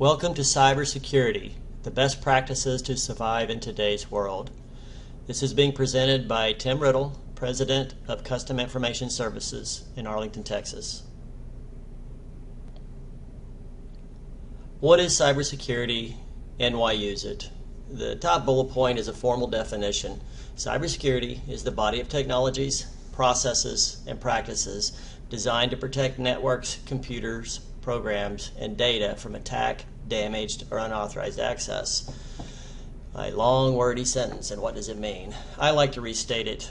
Welcome to Cybersecurity, the best practices to survive in today's world. This is being presented by Tim Riddle, President of Custom Information Services in Arlington, Texas. What is cybersecurity and why use it? The top bullet point is a formal definition. Cybersecurity is the body of technologies, processes, and practices designed to protect networks, computers, programs, and data from attack, damaged, or unauthorized access. A long, wordy sentence, and what does it mean? I like to restate it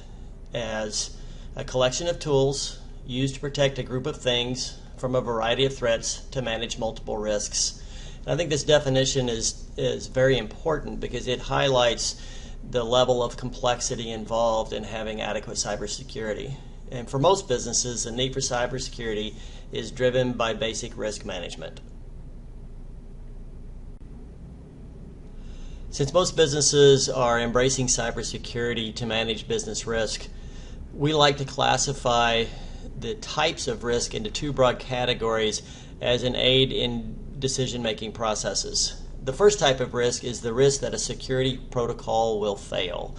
as a collection of tools used to protect a group of things from a variety of threats to manage multiple risks. And I think this definition is very important because it highlights the level of complexity involved in having adequate cybersecurity. And for most businesses, the need for cybersecurity is driven by basic risk management. Since most businesses are embracing cybersecurity to manage business risk, we like to classify the types of risk into two broad categories as an aid in decision-making processes. The first type of risk is the risk that a security protocol will fail.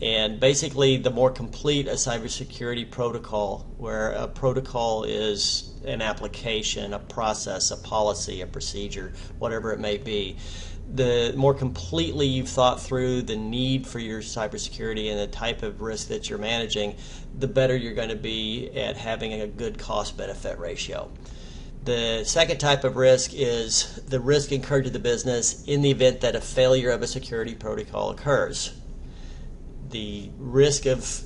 And basically, the more complete a cybersecurity protocol, where a protocol is an application, a process, a policy, a procedure, whatever it may be, the more completely you've thought through the need for your cybersecurity and the type of risk that you're managing, the better you're going to be at having a good cost-benefit ratio. The second type of risk is the risk incurred to the business in the event that a failure of a security protocol occurs. The risk of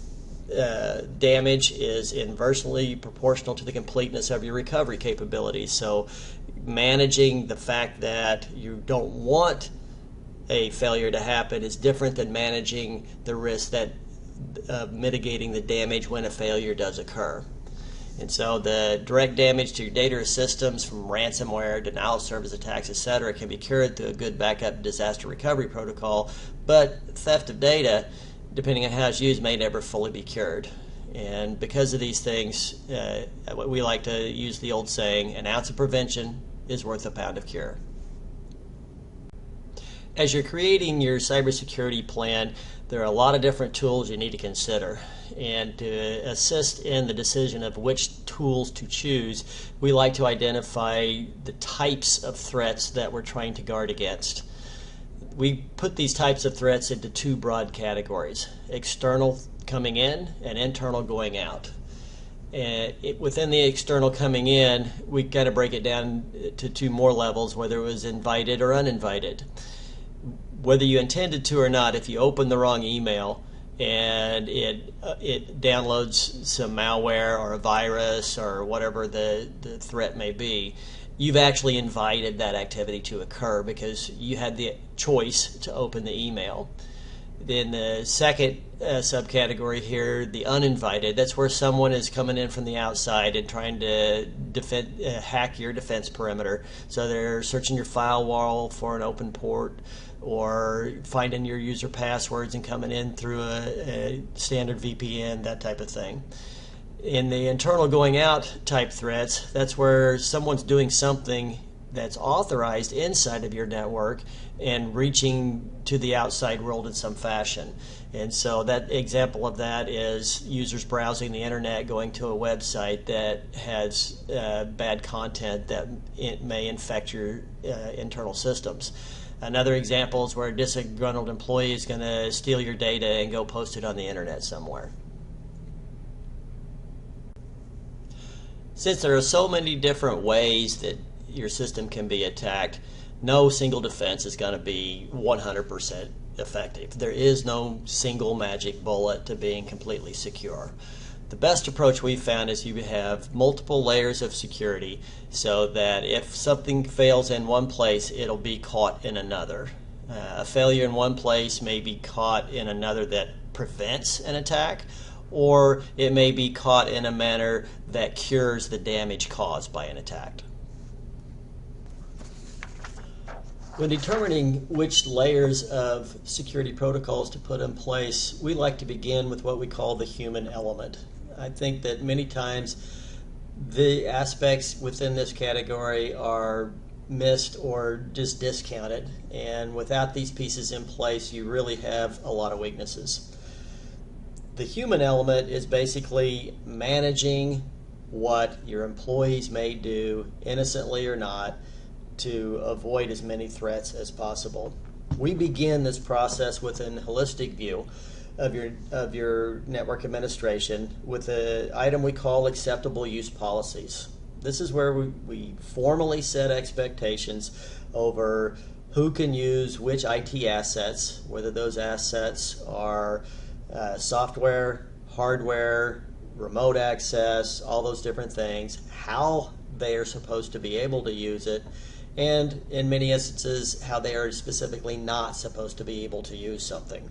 damage is inversely proportional to the completeness of your recovery capabilities. So managing the fact that you don't want a failure to happen is different than managing the risk that mitigating the damage when a failure does occur. And so the direct damage to your data or systems from ransomware, denial of service attacks, etc. can be cured through a good backup disaster recovery protocol, but theft of data, depending on how it's used, may never fully be cured. And because of these things, we like to use the old saying, an ounce of prevention is worth a pound of cure. As you're creating your cybersecurity plan, there are a lot of different tools you need to consider. And to assist in the decision of which tools to choose, we like to identify the types of threats that we're trying to guard against. We put these types of threats into two broad categories: external coming in and internal going out. And within the external coming in, we got to break it down to two more levels, whether it was invited or uninvited. Whether you intended to or not, if you open the wrong email and it downloads some malware or a virus or whatever the threat may be, you've actually invited that activity to occur because you had the choice to open the email. Then the second subcategory here, the uninvited, that's where someone is coming in from the outside and trying to hack your defense perimeter. So they're searching your firewall for an open port or finding your user passwords and coming in through a standard VPN, that type of thing. In the internal going out type threats, that's where someone's doing something that's authorized inside of your network and reaching to the outside world in some fashion. And so that example of that is users browsing the internet, going to a website that has bad content that it may infect your internal systems. Another example is where a disgruntled employee is going to steal your data and go post it on the internet somewhere. Since there are so many different ways that your system can be attacked, no single defense is going to be 100% effective. There is no single magic bullet to being completely secure. The best approach we've found is you have multiple layers of security so that if something fails in one place, it'll be caught in another. A failure in one place may be caught in another that prevents an attack, or it may be caught in a manner that cures the damage caused by an attack. When determining which layers of security protocols to put in place, we like to begin with what we call the human element. I think that many times the aspects within this category are missed or just discounted. And without these pieces in place, you really have a lot of weaknesses. The human element is basically managing what your employees may do, innocently or not, to avoid as many threats as possible. We begin this process with an holistic view of your network administration with an item we call acceptable use policies. This is where we formally set expectations over who can use which IT assets, whether those assets are software, hardware, remote access, all those different things, how they are supposed to be able to use it, and in many instances, how they are specifically not supposed to be able to use something.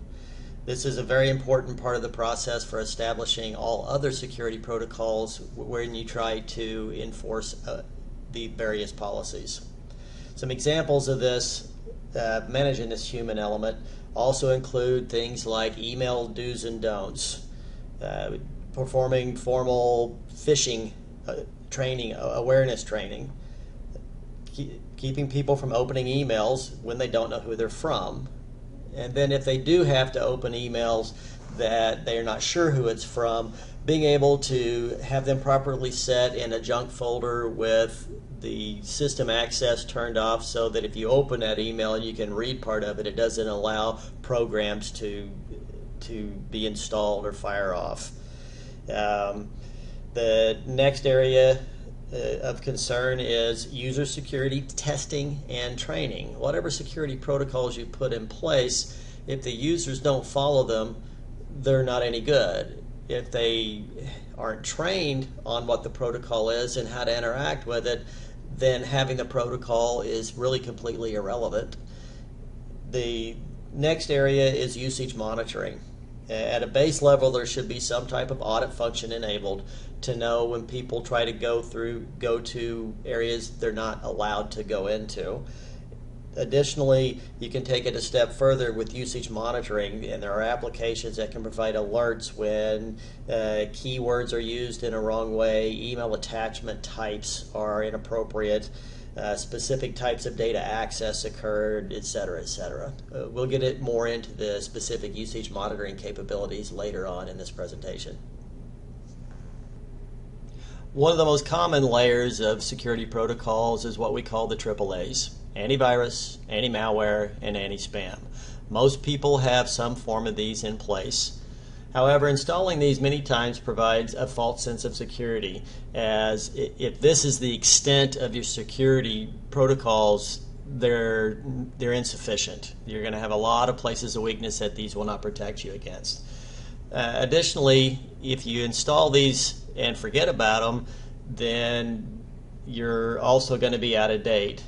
This is a very important part of the process for establishing all other security protocols when you try to enforce the various policies. Some examples of this, managing this human element, also include things like email do's and don'ts, performing formal phishing training, awareness training, keeping people from opening emails when they don't know who they're from. And then if they do have to open emails that they're not sure who it's from, being able to have them properly set in a junk folder with the system access turned off so that if you open that email and you can read part of it, it doesn't allow programs to be installed or fire off. The next area of concern is user security testing and training. Whatever security protocols you put in place, if the users don't follow them, they're not any good. If they aren't trained on what the protocol is and how to interact with it, then having the protocol is really completely irrelevant. The next area is usage monitoring. At a base level, there should be some type of audit function enabled to know when people try to go to areas they're not allowed to go into. Additionally, you can take it a step further with usage monitoring, and there are applications that can provide alerts when keywords are used in a wrong way, email attachment types are inappropriate, specific types of data access occurred, etc., etc. We'll get it more into the specific usage monitoring capabilities later on in this presentation. One of the most common layers of security protocols is what we call the AAAs: antivirus, anti-malware, and anti-spam. Most people have some form of these in place. However, installing these many times provides a false sense of security, as if this is the extent of your security protocols, they're insufficient. You're going to have a lot of places of weakness that these will not protect you against. Additionally, if you install these and forget about them, then you're also going to be out of date.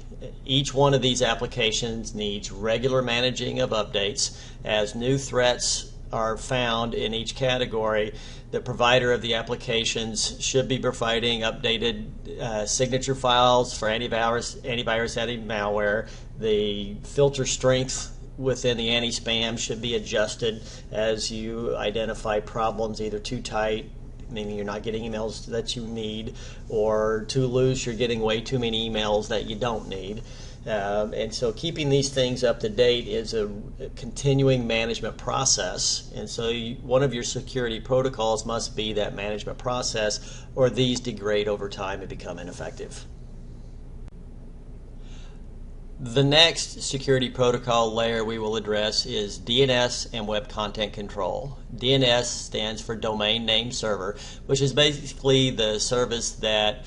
Each one of these applications needs regular managing of updates. As new threats are found in each category, the provider of the applications should be providing updated signature files for antivirus, anti-malware. The filter strength within the anti-spam should be adjusted as you identify problems either too tight, meaning you're not getting emails that you need, or too loose, you're getting way too many emails that you don't need. And so keeping these things up to date is a continuing management process. And so one of your security protocols must be that management process, or these degrade over time and become ineffective. The next security protocol layer we will address is DNS and Web Content Control. DNS stands for Domain Name Server, which is basically the service that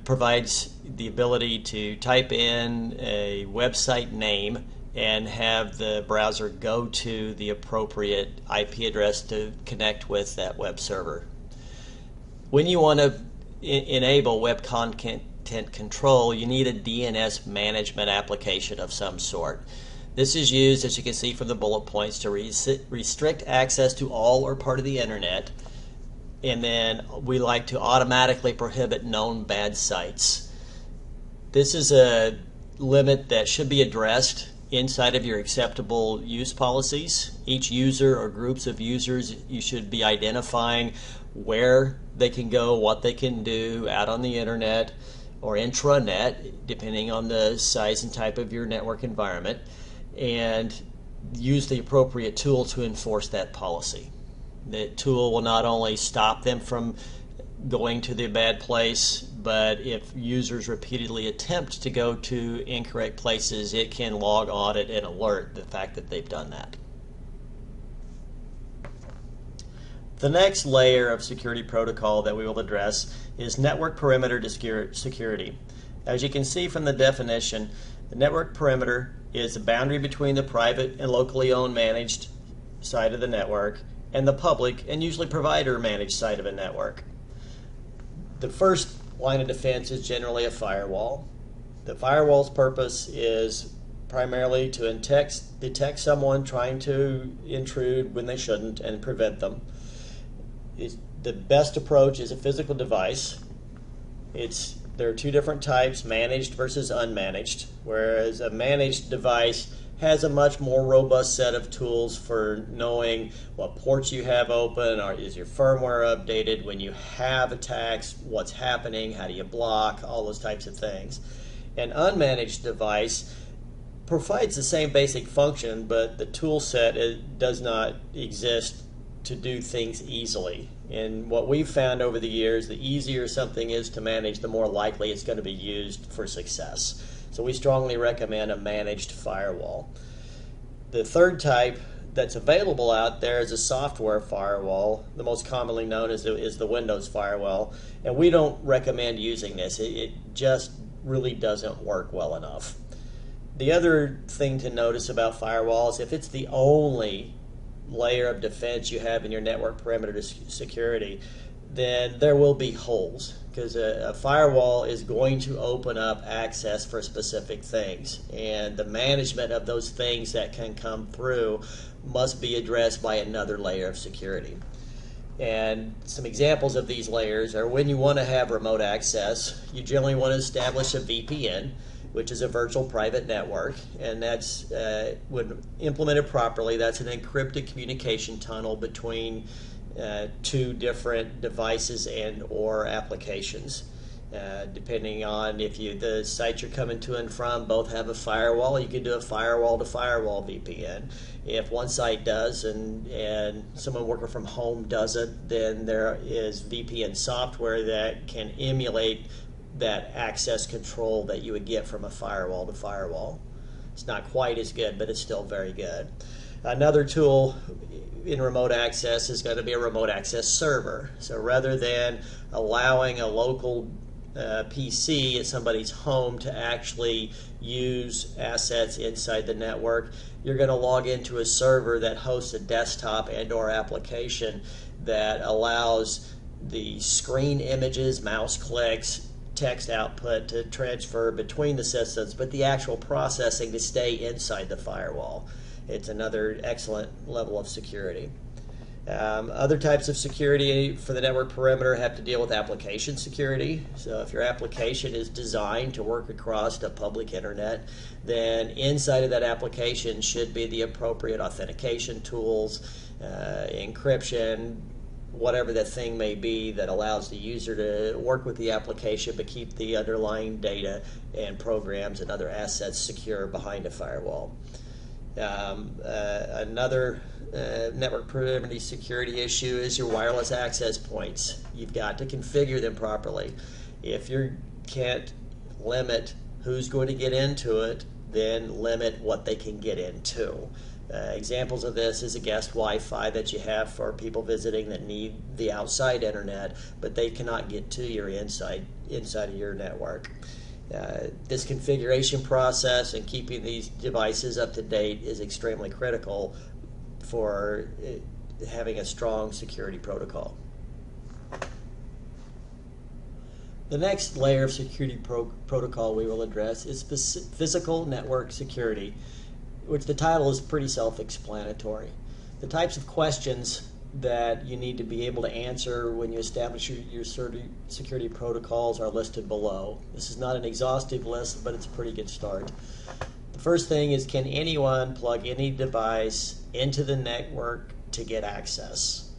provides the ability to type in a website name and have the browser go to the appropriate IP address to connect with that web server. When you want to enable Web Content Control, you need a DNS management application of some sort. This is used, as you can see from the bullet points, to restrict access to all or part of the internet, and then we like to automatically prohibit known bad sites. This is a limit that should be addressed inside of your acceptable use policies. Each user or groups of users, you should be identifying where they can go, what they can do out on the internet, or intranet, depending on the size and type of your network environment, and use the appropriate tool to enforce that policy. The tool will not only stop them from going to the bad place, but if users repeatedly attempt to go to incorrect places, it can log audit and alert the fact that they've done that. The next layer of security protocol that we will address is network perimeter security. As you can see from the definition, the network perimeter is the boundary between the private and locally owned managed side of the network and the public and usually provider managed side of a network. The first line of defense is generally a firewall. The firewall's purpose is primarily to detect someone trying to intrude when they shouldn't and prevent them. The best approach is a physical device. There are two different types, managed versus unmanaged, whereas a managed device has a much more robust set of tools for knowing what ports you have open, or is your firmware updated, when you have attacks, what's happening, how do you block, all those types of things. An unmanaged device provides the same basic function, but the tool set does not exist to do things easily. And what we've found over the years, the easier something is to manage, the more likely it's going to be used for success. So we strongly recommend a managed firewall. The third type that's available out there is a software firewall, the most commonly known as the Windows firewall. And we don't recommend using this. It just really doesn't work well enough. The other thing to notice about firewalls, if it's the only layer of defense you have in your network perimeter security, then there will be holes, because a firewall is going to open up access for specific things, and the management of those things that can come through must be addressed by another layer of security. And some examples of these layers are when you want to have remote access, you generally want to establish a VPN, which is a virtual private network, and that's, when implemented properly, that's an encrypted communication tunnel between two different devices and or applications. Depending on if the site you're coming to and from both have a firewall, you can do a firewall to firewall VPN. If one site does and someone working from home doesn't, then there is VPN software that can emulate that access control that you would get from a firewall to firewall. It's not quite as good, but it's still very good. Another tool in remote access is going to be a remote access server. So rather than allowing a local PC at somebody's home to actually use assets inside the network, you're going to log into a server that hosts a desktop and or application that allows the screen images, mouse clicks, text output to transfer between the systems, but the actual processing to stay inside the firewall. It's another excellent level of security. Other types of security for the network perimeter have to deal with application security. So if your application is designed to work across the public internet, then inside of that application should be the appropriate authentication tools, encryption, whatever that thing may be that allows the user to work with the application but keep the underlying data and programs and other assets secure behind a firewall. Another network perimeter security issue is your wireless access points. You've got to configure them properly. If you can't limit who's going to get into it, then limit what they can get into. Examples of this is a guest Wi-Fi that you have for people visiting that need the outside internet, but they cannot get to your inside of your network. This configuration process and keeping these devices up to date is extremely critical for having a strong security protocol. The next layer of security protocol we will address is physical network security, which the title is pretty self-explanatory. The types of questions that you need to be able to answer when you establish your security protocols are listed below. This is not an exhaustive list, but it's a pretty good start. The first thing is, can anyone plug any device into the network to get access?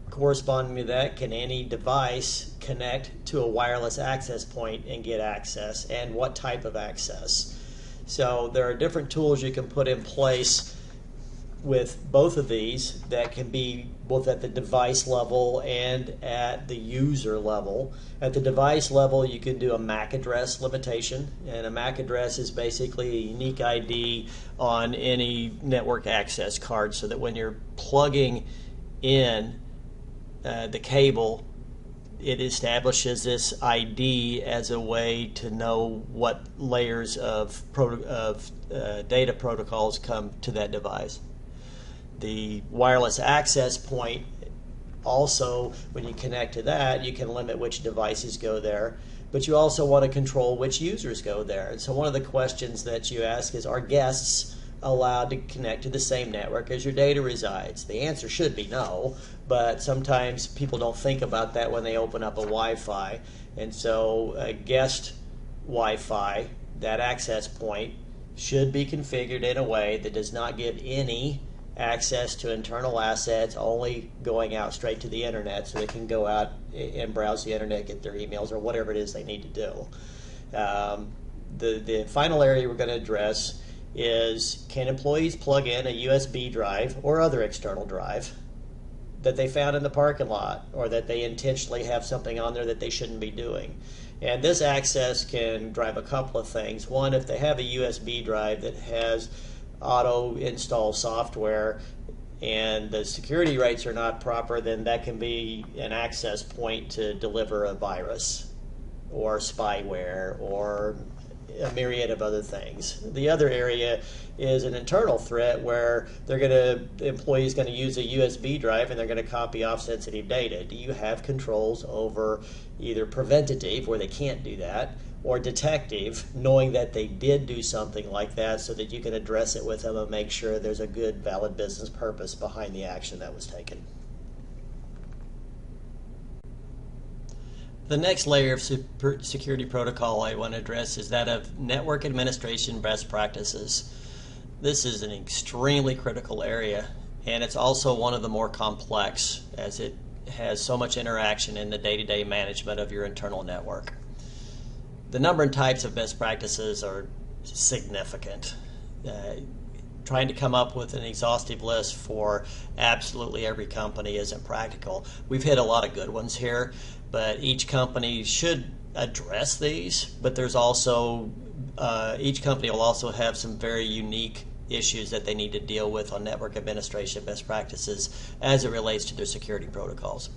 corresponding to that, can any device connect to a wireless access point and get access, and what type of access? So there are different tools you can put in place with both of these that can be both at the device level and at the user level. At the device level, you can do a MAC address limitation, and a MAC address is basically a unique ID on any network access card, so that when you're plugging in the cable, it establishes this ID as a way to know what layers of data protocols come to that device. The wireless access point, also, when you connect to that, you can limit which devices go there, but you also want to control which users go there. And so one of the questions that you ask is, are guests allowed to connect to the same network as your data resides? The answer should be no, but sometimes people don't think about that when they open up a Wi-Fi. And so a guest Wi-Fi, that access point, should be configured in a way that does not give any access to internal assets, only going out straight to the internet, so they can go out and browse the internet, get their emails, or whatever it is they need to do. The final area we're going to address is, can employees plug in a USB drive or other external drive that they found in the parking lot, or that they intentionally have something on there that they shouldn't be doing? And this access can drive a couple of things. One, if they have a USB drive that has auto install software and the security rights are not proper, then that can be an access point to deliver a virus or spyware or a myriad of other things. The other area is an internal threat where the employee is going to use a USB drive and they're going to copy off sensitive data. Do you have controls over either preventative, where they can't do that, or detective, knowing that they did do something like that, so that you can address it with them and make sure there's a good, valid business purpose behind the action that was taken? The next layer of security protocol I want to address is that of network administration best practices. This is an extremely critical area, and it's also one of the more complex, as it has so much interaction in the day-to-day management of your internal network. The number and types of best practices are significant. Trying to come up with an exhaustive list for absolutely every company isn't practical. We've hit a lot of good ones here, but each company should address these, but there's also, each company will also have some very unique issues that they need to deal with on network administration best practices as it relates to their security protocols.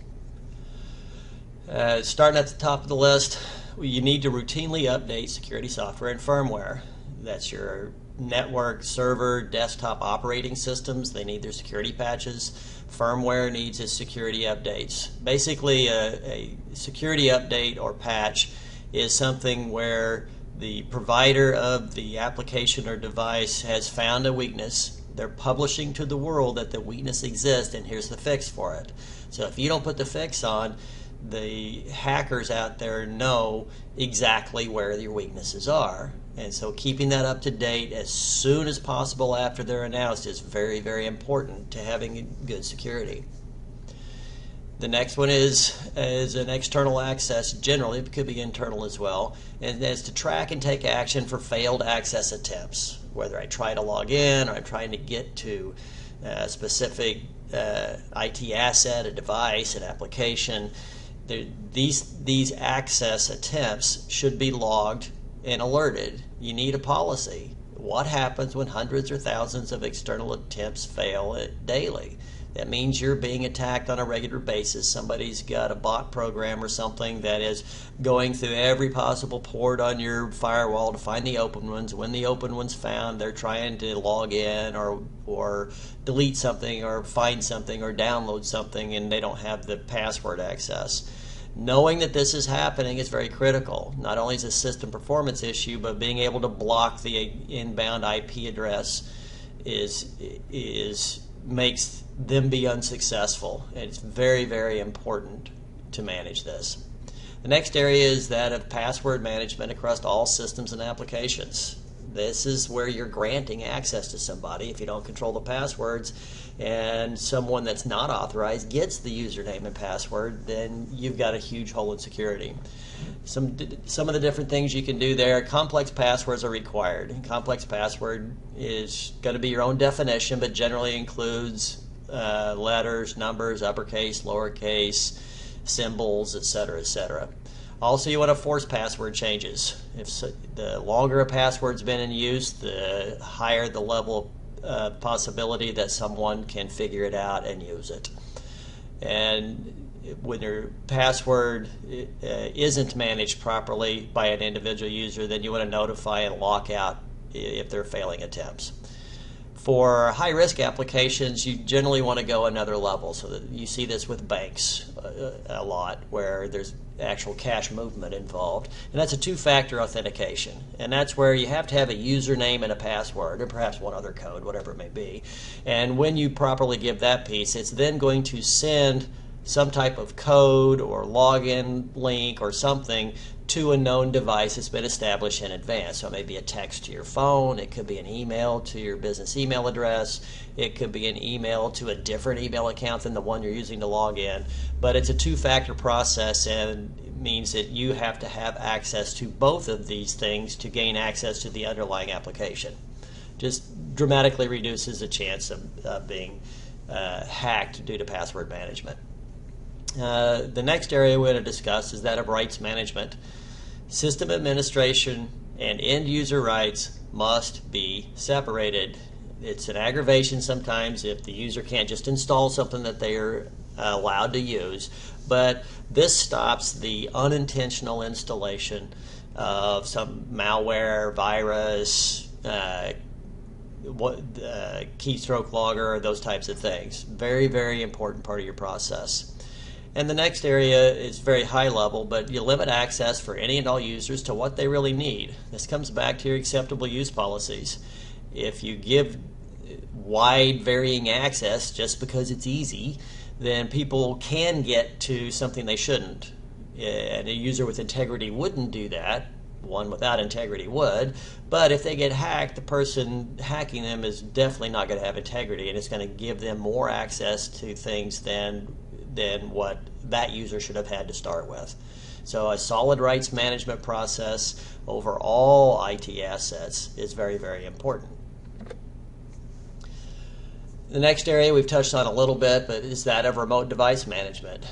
Starting at the top of the list, you need to routinely update security software and firmware. That's your network, server, desktop operating systems. They need their security patches. Firmware needs its security updates. Basically, a security update or patch is something where the provider of the application or device has found a weakness. They're publishing to the world that the weakness exists, and here's the fix for it. So if you don't put the fix on, the hackers out there know exactly where your weaknesses are. And so keeping that up to date as soon as possible after they're announced is very, very important to having good security. The next one is an external access. Generally, it could be internal as well, and that's to track and take action for failed access attempts. Whether I try to log in or I'm trying to get to a specific IT asset, a device, an application, these access attempts should be logged and alerted. You need a policy. What happens when hundreds or thousands of external attempts fail daily? That means you're being attacked on a regular basis. Somebody's got a bot program or something that is going through every possible port on your firewall to find the open ones. When the open one's found, they're trying to log in or delete something or find something or download something, and they don't have the password access. Knowing that this is happening is very critical. Not only is it a system performance issue, but being able to block the inbound IP address makes them be unsuccessful. It's very, very important to manage this. The next area is that of password management across all systems and applications. This is where you're granting access to somebody. If you don't control the passwords and someone that's not authorized gets the username and password, then you've got a huge hole in security. Some of the different things you can do there. Complex passwords are required. Complex password is going to be your own definition, but generally includes letters, numbers, uppercase, lowercase, symbols, etc., etc. Also, you want to force password changes. The longer a password's been in use, the higher the level of possibility that someone can figure it out and use it. And when your password isn't managed properly by an individual user, then you want to notify and lock out if they're failing attempts. For high-risk applications, you generally want to go another level. So that you see this with banks a lot, where there's actual cash movement involved. And that's a two-factor authentication. And that's where you have to have a username and a password, or perhaps one other code, whatever it may be. And when you properly give that piece, it's then going to send some type of code or login link or something to a known device that's been established in advance. So it may be a text to your phone, it could be an email to your business email address, it could be an email to a different email account than the one you're using to log in. But it's a two-factor process, and it means that you have to have access to both of these things to gain access to the underlying application. Just dramatically reduces the chance of being hacked due to password management. The next area we're going to discuss is that of rights management. System administration and end user rights must be separated. It's an aggravation sometimes if the user can't just install something that they are allowed to use, but this stops the unintentional installation of some malware, virus, keystroke logger, those types of things. Very, very important part of your process. And the next area is very high level, but you limit access for any and all users to what they really need. This comes back to your acceptable use policies. If you give wide varying access just because it's easy, then people can get to something they shouldn't. And a user with integrity wouldn't do that. One without integrity would. But if they get hacked, the person hacking them is definitely not going to have integrity, and it's going to give them more access to things than what that user should have had to start with. So a solid rights management process over all IT assets is very, very important. The next area we've touched on a little bit, but is that of remote device management.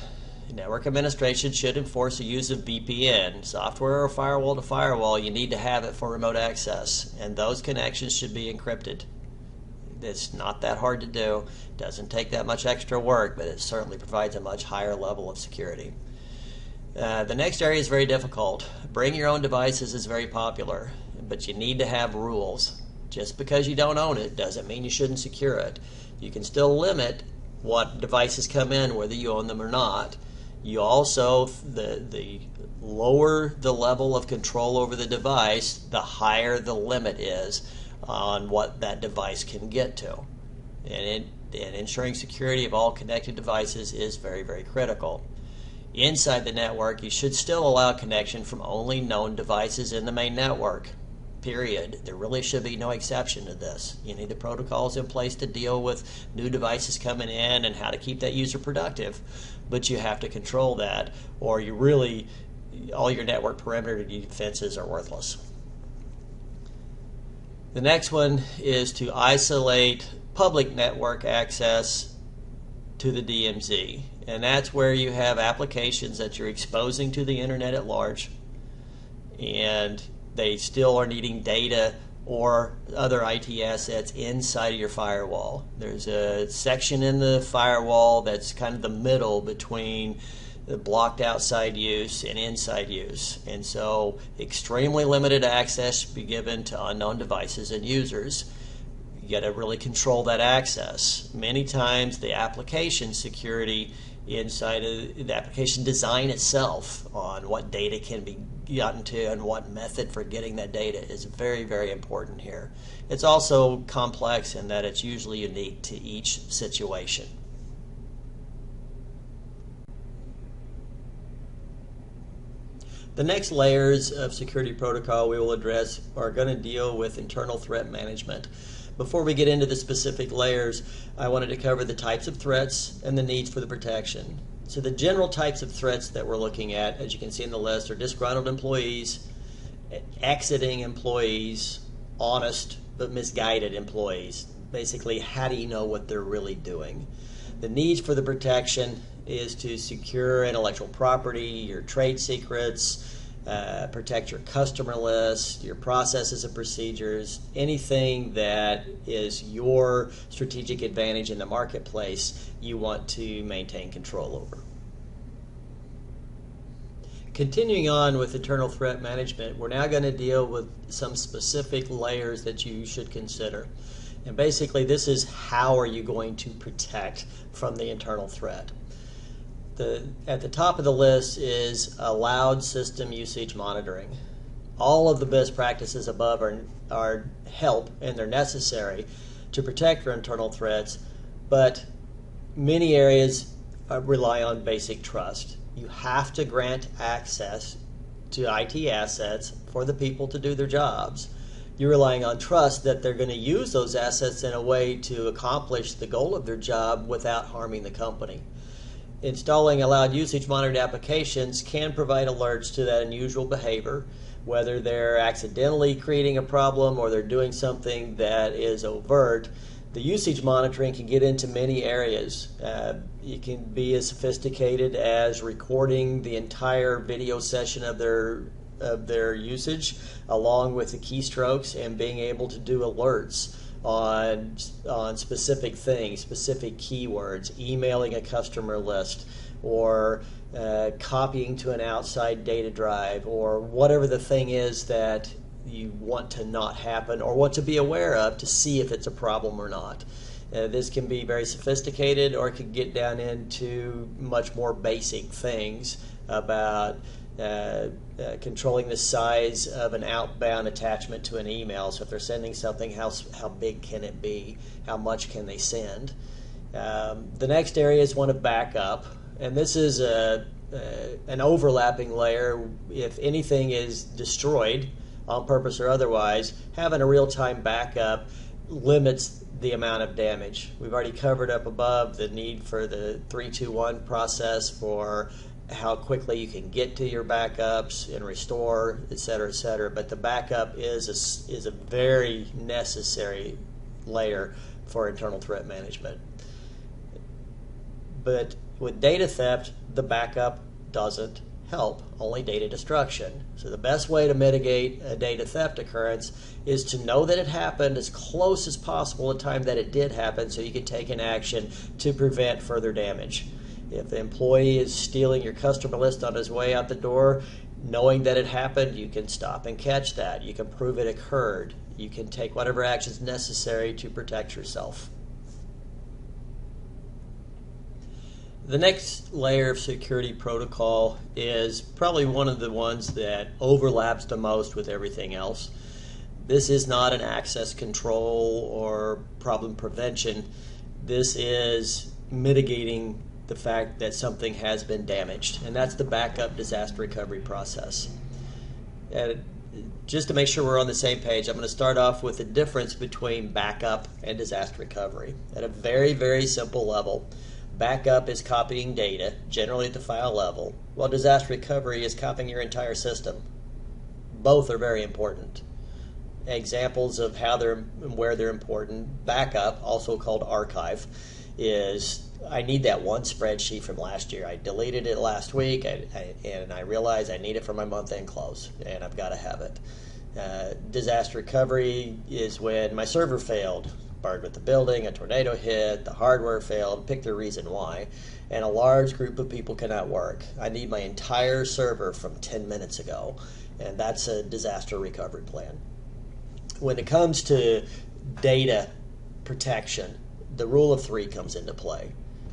Network administration should enforce the use of VPN, software or firewall to firewall. You need to have it for remote access, and those connections should be encrypted. It's not that hard to do. It doesn't take that much extra work, but it certainly provides a much higher level of security. The next area is very difficult. Bring your own devices is very popular, but you need to have rules. Just because you don't own it doesn't mean you shouldn't secure it. You can still limit what devices come in, whether you own them or not. You also, the lower the level of control over the device, the higher the limit is on what that device can get to. And ensuring security of all connected devices is very, very critical. Inside the network, you should still allow connection from only known devices in the main network. Period. There really should be no exception to this. You need the protocols in place to deal with new devices coming in and how to keep that user productive, but you have to control that, or you really, all your network perimeter defenses are worthless. The next one is to isolate public network access to the DMZ, and that's where you have applications that you're exposing to the internet at large, and they still are needing data or other IT assets inside of your firewall. There's a section in the firewall that's kind of the middle between the blocked outside use and inside use. And so extremely limited access should be given to unknown devices and users. You got to really control that access. Many times the application security inside of the application design itself on what data can be gotten to and what method for getting that data is very, very important here. It's also complex in that it's usually unique to each situation. The next layers of security protocol we will address are going to deal with internal threat management. Before we get into the specific layers, I wanted to cover the types of threats and the needs for the protection. So the general types of threats that we're looking at, as you can see in the list, are disgruntled employees, exiting employees, honest but misguided employees. Basically, how do you know what they're really doing? The needs for the protection is to secure intellectual property, your trade secrets, protect your customer list, your processes and procedures, anything that is your strategic advantage in the marketplace you want to maintain control over. Continuing on with internal threat management, we're now going to deal with some specific layers that you should consider. And basically, this is how are you going to protect from the internal threat. At the top of the list is allowed system usage monitoring. All of the best practices above are help and they're necessary to protect your internal threats, but many areas rely on basic trust. You have to grant access to IT assets for the people to do their jobs. You're relying on trust that they're going to use those assets in a way to accomplish the goal of their job without harming the company. Installing allowed usage monitored applications can provide alerts to that unusual behavior, whether they're accidentally creating a problem or they're doing something that is overt. The usage monitoring can get into many areas. It can be as sophisticated as recording the entire video session of their usage along with the keystrokes and being able to do alerts on specific things, specific keywords, emailing a customer list, or copying to an outside data drive, or whatever the thing is that you want to not happen or want to be aware of to see if it's a problem or not. This can be very sophisticated, or it can get down into much more basic things about controlling the size of an outbound attachment to an email. So if they're sending something, how big can it be? How much can they send? The next area is one of backup, and this is an overlapping layer. If anything is destroyed on purpose or otherwise, having a real-time backup limits the amount of damage. We've already covered up above the need for the 3-2-1 process for how quickly you can get to your backups and restore, et cetera, but the backup is a very necessary layer for internal threat management. But with data theft, the backup doesn't help, only data destruction. So the best way to mitigate a data theft occurrence is to know that it happened as close as possible to the time that it did happen so you can take an action to prevent further damage. If the employee is stealing your customer list on his way out the door, knowing that it happened, you can stop and catch that. You can prove it occurred. You can take whatever actions necessary to protect yourself. The next layer of security protocol is probably one of the ones that overlaps the most with everything else. This is not an access control or problem prevention. This is mitigating the fact that something has been damaged, and that's the backup disaster recovery process. And just to make sure we're on the same page, I'm going to start off with the difference between backup and disaster recovery. At a very, very simple level, backup is copying data, generally at the file level, while disaster recovery is copying your entire system. Both are very important. Examples of how where they're important: backup, also called archive, is I need that one spreadsheet from last year. I deleted it last week, and I realized I need it for my month-end close, and I've got to have it. Disaster recovery is when my server failed, burned with the building, a tornado hit, the hardware failed, pick the reason why, and a large group of people cannot work. I need my entire server from 10 minutes ago, and that's a disaster recovery plan. When it comes to data protection, the rule of 3 comes into play.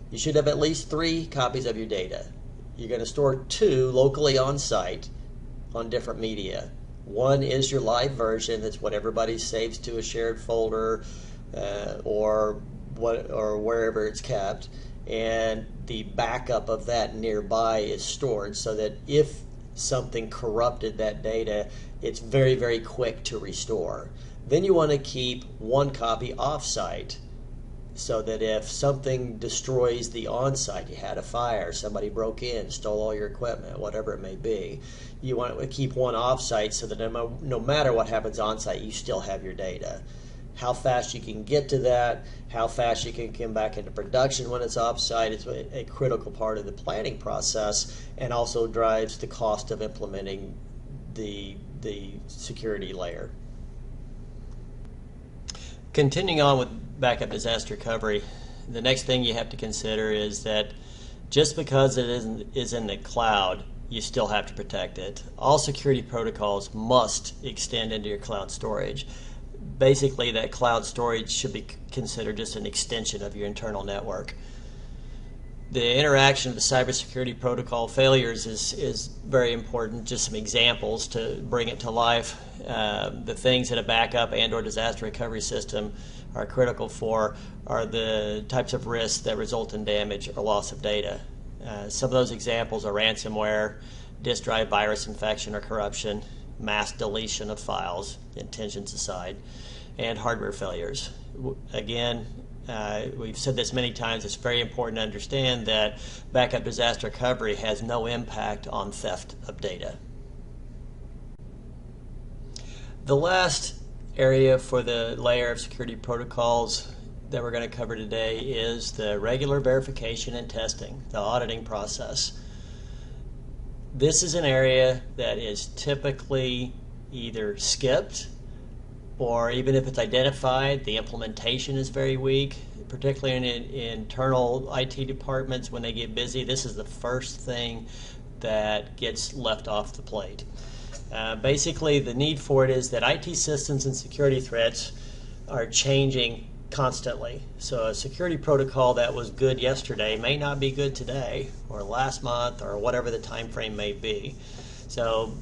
You should have at least 3 copies of your data. You're going to store 2 locally on site on different media. One is your live version. That's what everybody saves to a shared folder or wherever it's kept. And the backup of that nearby is stored so that if something corrupted that data, it's very, very quick to restore. Then you want to keep one copy offsite, so that if something destroys the on-site, you had a fire, somebody broke in, stole all your equipment, whatever it may be, you want to keep one off-site so that no matter what happens on-site, you still have your data. How fast you can get to that, how fast you can come back into production when it's off-site is a critical part of the planning process, and also drives the cost of implementing the security layer. Continuing on with backup disaster recovery, the next thing you have to consider is that just because it is in the cloud, you still have to protect it. All security protocols must extend into your cloud storage. Basically, that cloud storage should be considered just an extension of your internal network. The interaction of the cybersecurity protocol failures is very important. Just some examples to bring it to life. The things that a backup and/or disaster recovery system are critical for are the types of risks that result in damage or loss of data. Some of those examples are ransomware, disk drive virus infection or corruption, mass deletion of files, intentions aside, and hardware failures. Again, we've said this many times, it's very important to understand that backup disaster recovery has no impact on theft of data. The last area for the layer of security protocols that we're going to cover today is the regular verification and testing, the auditing process. This is an area that is typically either skipped, or even if it's identified, the implementation is very weak, particularly in internal IT departments. When they get busy, this is the first thing that gets left off the plate. Basically, the need for it is that IT systems and security threats are changing constantly. So a security protocol that was good yesterday may not be good today or last month or whatever the time frame may be. So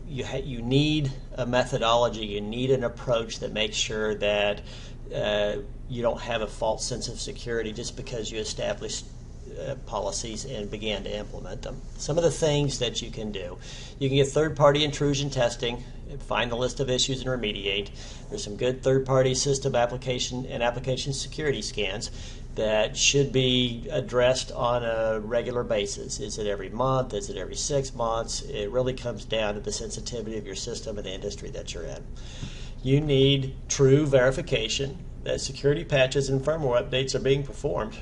you need a methodology, you need an approach that makes sure that you don't have a false sense of security just because you established policies and began to implement them. Some of the things that you can do: you can get third-party intrusion testing, find the list of issues and remediate. There's some good third-party system application and application security scans that should be addressed on a regular basis. Is it every month? Is it every 6 months? It really comes down to the sensitivity of your system and the industry that you're in. You need true verification that security patches and firmware updates are being performed.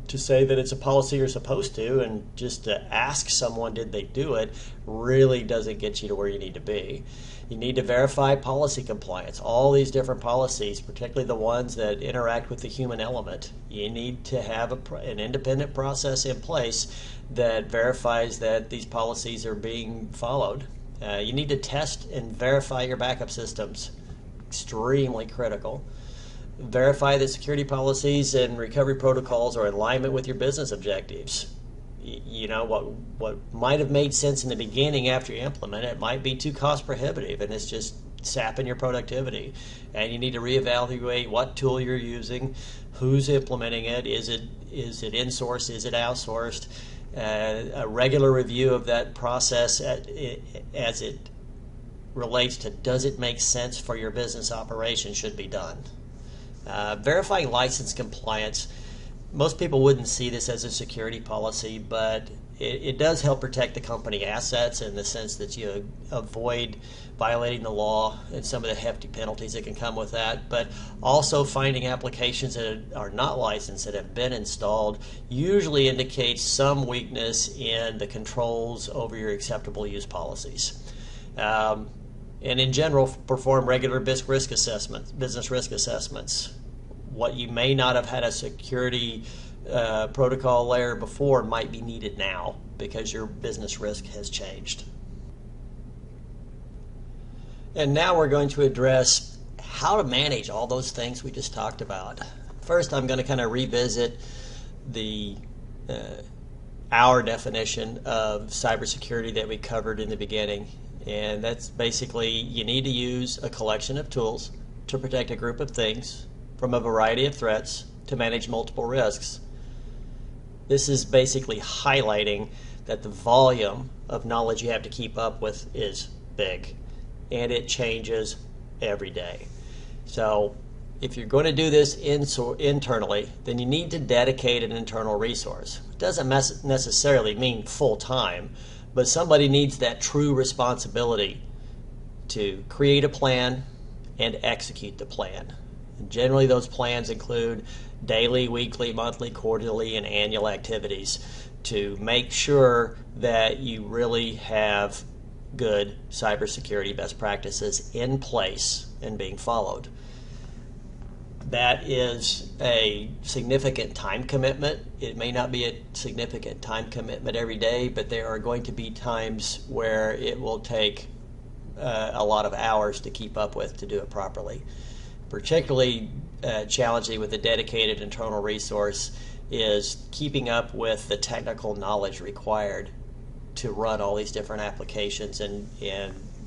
To say that it's a policy you're supposed to, and just to ask someone did they do it, really doesn't get you to where you need to be. You need to verify policy compliance. All these different policies, particularly the ones that interact with the human element, you need to have an independent process in place that verifies that these policies are being followed. You need to test and verify your backup systems. Extremely critical. Verify that security policies and recovery protocols are in alignment with your business objectives. You know, what might have made sense in the beginning after you implement it might be too cost prohibitive, and it's just sapping your productivity. And you need to reevaluate what tool you're using, who's implementing it, is it in-sourced, is it outsourced. A regular review of that process as it relates to does it make sense for your business operation should be done. Verifying license compliance. Most people wouldn't see this as a security policy, but it does help protect the company assets in the sense that you avoid violating the law and some of the hefty penalties that can come with that. But also finding applications that are not licensed, that have been installed, usually indicates some weakness in the controls over your acceptable use policies. And in general, perform regular business risk assessments. What you may not have had a security protocol layer before might be needed now because your business risk has changed. And now we're going to address how to manage all those things we just talked about. First, I'm going to kind of revisit our definition of cybersecurity that we covered in the beginning. And that's basically, you need to use a collection of tools to protect a group of things from a variety of threats to manage multiple risks. This is basically highlighting that the volume of knowledge you have to keep up with is big, and it changes every day. So if you're going to do this internally, then you need to dedicate an internal resource. It doesn't necessarily mean full-time, but somebody needs that true responsibility to create a plan and execute the plan. And generally those plans include daily, weekly, monthly, quarterly, and annual activities to make sure that you really have good cybersecurity best practices in place and being followed. That is a significant time commitment. It may not be a significant time commitment every day, but there are going to be times where it will take a lot of hours to keep up with to do it properly. Particularly challenging with a dedicated internal resource is keeping up with the technical knowledge required to run all these different applications and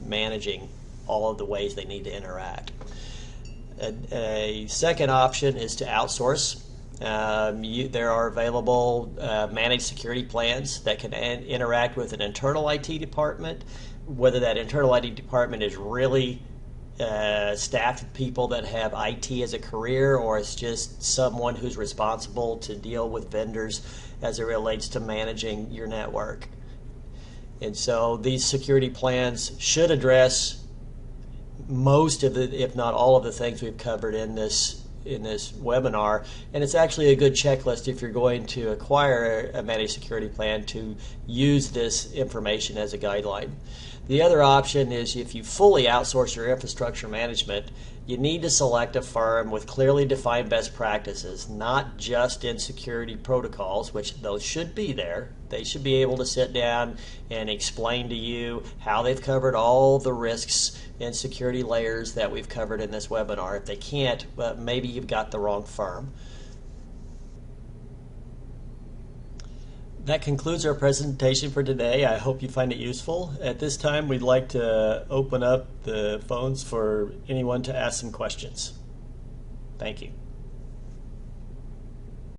managing all of the ways they need to interact. A second option is to outsource. There are available managed security plans that can interact with an internal IT department, whether that internal IT department is really staffed with people that have IT as a career, or it's just someone who's responsible to deal with vendors as it relates to managing your network. And so these security plans should address most of the, if not all of the things we've covered in this webinar, and it's actually a good checklist if you're going to acquire a managed security plan to use this information as a guideline. The other option is if you fully outsource your infrastructure management, you need to select a firm with clearly defined best practices, not just in security protocols, which those should be there. They should be able to sit down and explain to you how they've covered all the risks and security layers that we've covered in this webinar. If they can't, well, maybe you've got the wrong firm. That concludes our presentation for today. I hope you find it useful. At this time, we'd like to open up the phones for anyone to ask some questions. Thank you.